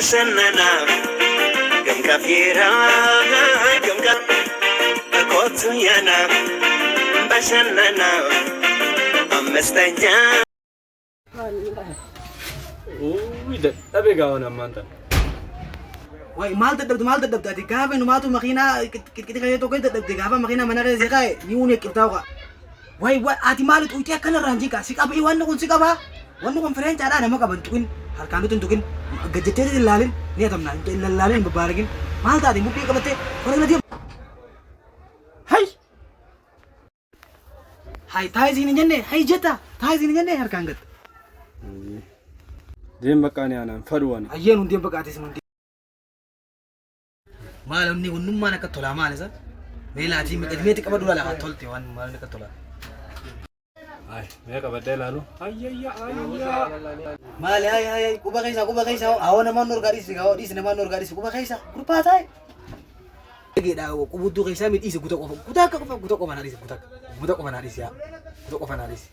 بشننا كم كفيرا كم كوت ينا بشننا أمستنجا ويدا أبي قاونا ما أنت واي مال تدبت أدي كافي نماتو مخينا كده كده تو كده تدبت كافا مخينا مناره زكاي نيوني كتاوكا واي أدي مال تويتي كنا رانجيكا سيكابا إيوان نكون سيكابا وان نكون فرنش ada nama kaban tukin harkanu tuntukin gadgetnya dilalin lihat amna dilalin bebarengin mal tadi mupi kabate orang dia hai thai sini jenne hai jeta thai sini jenne harkangat دين بكاني أنا فرواني ayyan undian bakati semundi malam ni unnum mana katola mana sa mela ati medmeti kabadula la katolti wan mal ni katola أي ميكا بدل لالو أي Mali ay kuba kaisa awan naman nur garis sigaw di naman nur garis kuba kaisa grupa tay lagi daw kubutu kaisa mit isi gutak ko manaris gutak ko manaris ya gutak ko manaris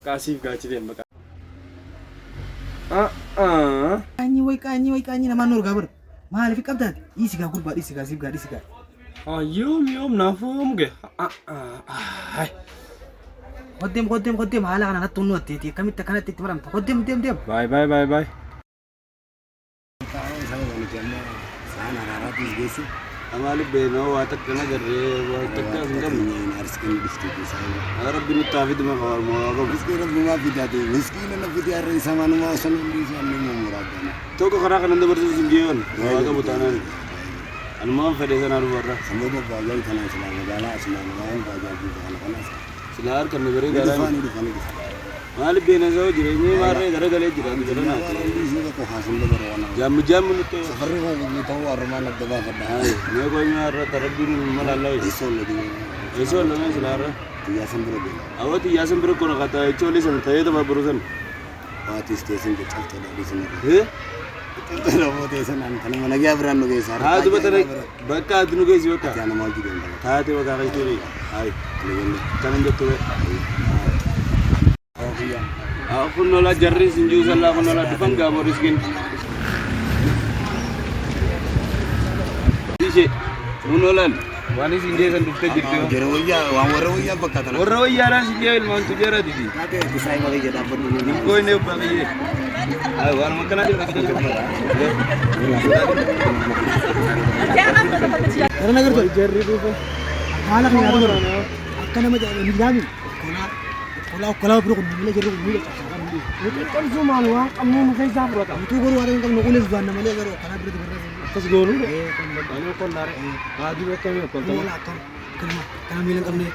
كاسيف قاعد دين بكا kanyi naman nur gabar mali fi kabdan isi ga grupa isi ga sib ga يوم نافهم جه هاي قدم hala kana natunno titi kami takana titi maram قدم dem باي sana raratis gesi أمالي بينه واتكنا جري واتكنا سنجم arskin bistiki sana ربي نتعبد ما هو ما miskin rabbi ma fidati miskin na fidi arri samanu ma sanu li sanu muradana توكو خراك نند برضو سنجيون هذا بتاعنا المهم فريسان أروح برا samoda bagal kana sala gala asma ma bagal di kana سلار كنا بري دارا fani di fani مالي بينه زوج جري مارة دارا دارا جرا na isi ko hasil da barwana جام نتو safarri ko ni to arman da ba kada هاي نيكو مارة تربين مال الله isol di eso lo me سلار ya sambro di أول تي ياسم برو كنا كتا actually سن تايه تو بروسن pati station ke chalta da di sana إيه tara mo de sana kana mana gya brand no ge sar ها تو بتر بكا أدنو كيس بكا kana ma di den ها تو بكا كيس توري هاي كلام جت aku nola jarri sinju sala aku nola depan gak mau riskin isi munolan wani sinje san dukte jirtu jeroya wa waroya bakata na orang yaran sinje ilmu tujara didi ate kisai ma ge da bandu ni koi ne bagiye ay war makana aja karena ngerti jarri itu hala kana ngarto akana ma nidami kula bro ko mila jero mila itu kan cuma uang kamu mungkin sabro tak itu guru ada yang nulis banna male garo kana bro berra atas golu kamu kon nare aju kami kon wala kana milan kamne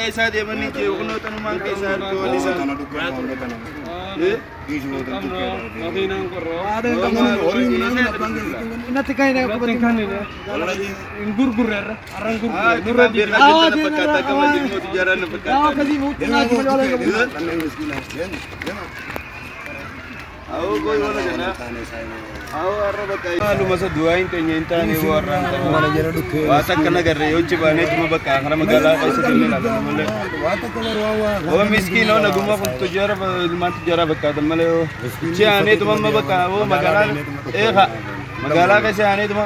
ऐसा दे बनी के उन्होंने तनु मांग के साथ तो ऐसा अभी ना करो inati kai na ko kan ini gur arang gur nurra di pekata kamu di mau jalan pekata kasi mutin na ko wala ko aku koi wala jana aku arah bekai lu masa duain tanya inta nih orang wala jero dukke wata kana garre yochi bane cuma baka ngara magala kaisa dille la male wata kana rawa वो मिस्किन हो ना गुम्मा कुछ तुझारा मांट तुझारा बक्का तो मले वो चे आने तुम मम्मा बक्का वो मगाला एक मगाला कैसे आने तुम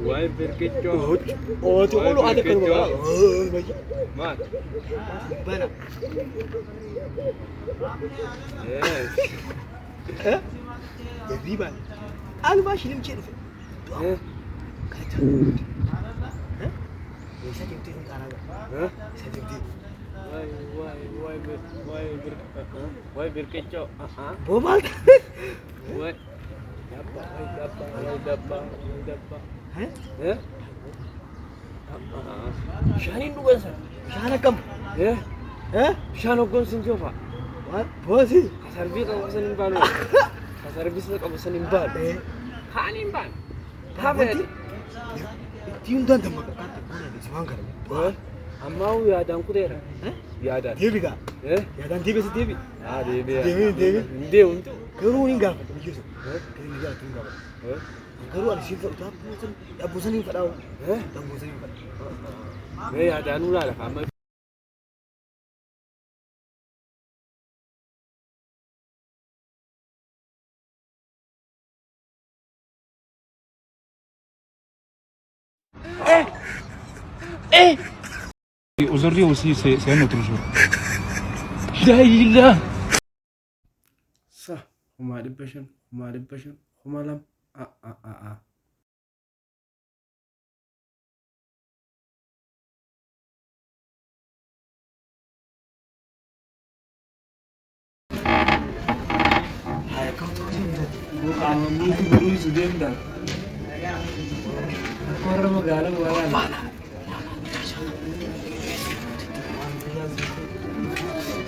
Why berkecoh? oh tu lu ada kan Mat. bana Yes. jadi ban أنا ماشي لم تشرف إيه سجمتي أنت أنا ها سجمتي واي بركجو بو مالك واي دبا ها إيه شانين دوغنسا شانا كم إيه ها شانو قول سنجوفا بوسي كسربي كم سنين بالو كسربي كم سنين بال خانين بال هذا تيم دان دم زمان كان أما هو يادان كوديرا يادان ديبي كا إيه يا دان ديبي ديبي ديبي ديبي ديبي أنتو كرو نينغا بيجوس كرو نينغا تينغا إيه كرو على شيء تاب بوسن يا بوسن يفداو إيه تام بوسن يفداو إيه يادان ولا لا أما Aujourd'hui aussi, c'est un autre jour. Là. صح وما دبشن وما لم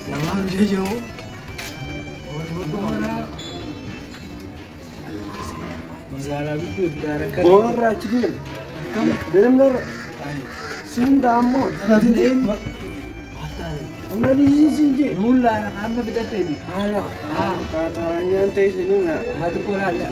Nama dia jauh. Masalah itu darahkan. Borra cikgu. Benar sindamu. Nanti ini. Anda di sini. Mula apa beda tadi? Halo. Katanya nanti sini nak. Hati pula ada.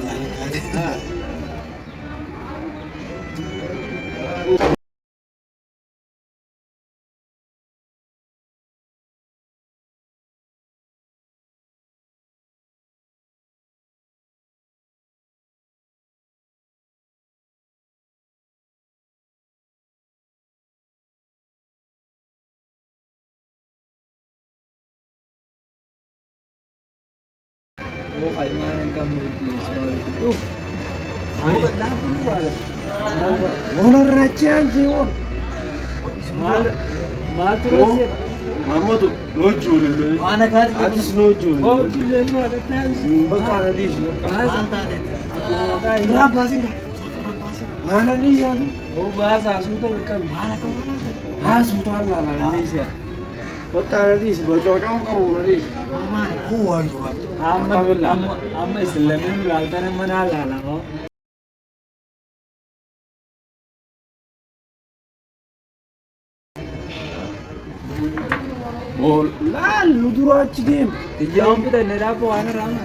Mau kailan kamu itu? Ayo, mau racian sih, mal terus ya. Mama tuh lucu dulu. Mana kan? Atis lucu. Oh, dia mau ada tahu. Bakal di sini. Berapa sih? Mana dia? Oh, bahasa Sultan kan. Mana kau mana? Ah, Sultan lah Indonesia. Bakal di sini, bocor kamu di. Mana? Gua itu. Amma Islamin laltan mana lala ko. Oh, lal ludura chidim. Tijam kita nera po ana rama.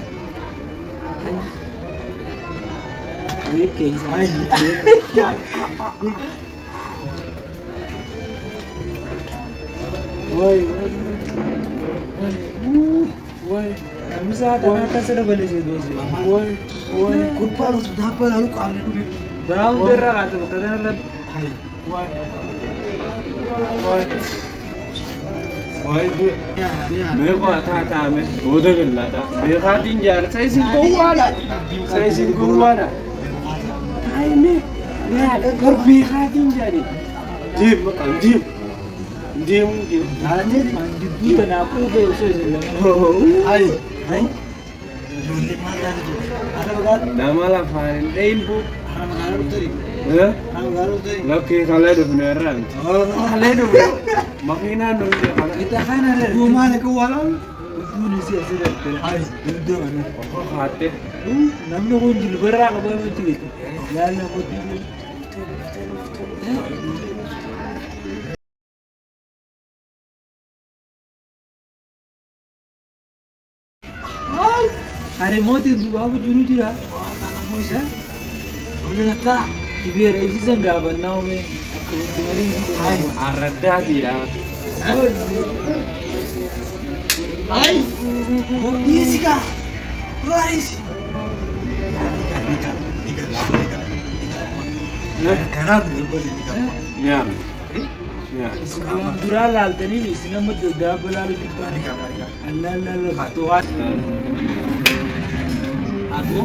Ini kaisa. Woi. Bisa ada atas ada balik situ sih. Woi. Kurpa lu sudah apa lalu kau ada dulu. Berang berang atau kadang ada. Woi. मेरे को था मैं उधर गया था देखा दिन यार सही सिंह वाला आई में यार घर देखा दिन जानी dim Nanti di kenapa dia usus Hai. Juli mana tu? Ada bagan? nama lah Farin Rainbow Ada bagan tu? eh Ada bagan tu? laki kalau ada beneran Oh, kalau ada makina nunggu kalau kita kan ada. Gua mana kau walau? Indonesia sudah. Hai, itu mana? kok hati Namanya kau jil berak apa macam itu? Lalu kau tu. Hari mau tu apa juru dia? Mau sah? Boleh nak? Biar isi senda benar me. Aku tinggalin itu. arada dia Hai. Ini sih kah? Guys. Kerap boleh ni. ya ya Sebelum duralal tadi ni, sinama tu dah berlalu kita. Allah Allah Allah. Tuhan. Aku.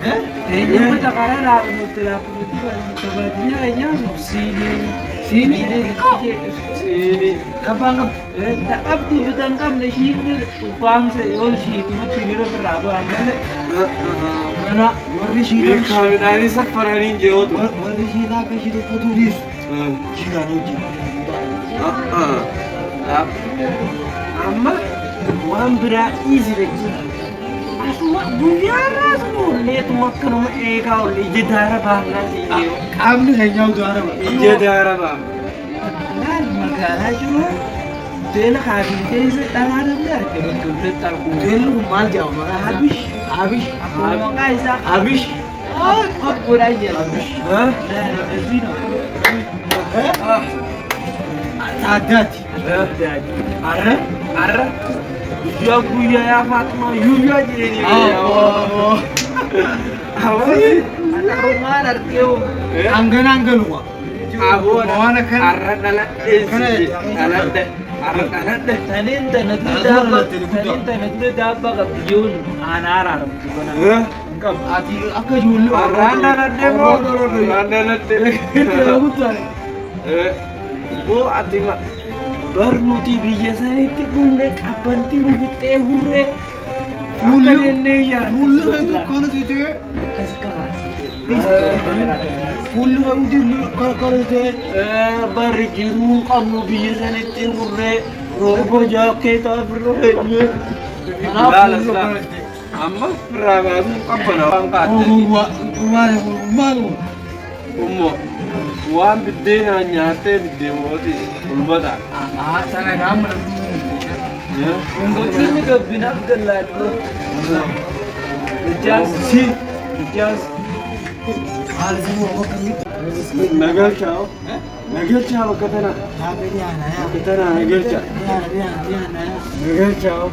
Eenyu takara laafu nuti tabaajila eenyu siini kabaan qabdi bitan qabne shiini waamse yoo shiini matti biro biraa bu'an mana warri shiini kaabinaan isa faraniin jeewotu warri shiini akka shiini futuunis shiinaan hojii amma waan biraa dhiisi jechuudha. Asuma guyyaa raasuu leetuma akkanuma eegaa ol ija daara baafnaa siiyee qaamni keenyaa utuu araba ija daara baafna laal magaalaa jiru beela kaabii keessa dhalaa namni arge bakka biratti argu beelli kun maal jedhama abish abish maqaa isaa abish abboodhaa jedhama abish addaati arra ya guyyaa yaa Faatuma yuuyyaa jireenya maal argeewu hanganuma waan akka arra dhaladhe taniin tana dura daabbaa qabdi jiruun aanaa araaramtu kana ati akka ijoollee arraan dhaladhe moo arraan dhaladhe boo ati barnuti biyya sanitti bunne qabbanti rubuxee hurree akka jennee yaadu fuulli tokkoon titee fuulli tokkoon barri jiruu qabnu biyya sanitti hurree roobo jaakkee taafirra eenye amma firaa baasuun qabbana waan kaatee ummo waan biddeenaan nyaattee biddeenmooti ulbata sana gaama ngotini gabbinaaf gallaadhu ijaasi nagalchaawo bakka tana nagalchaawo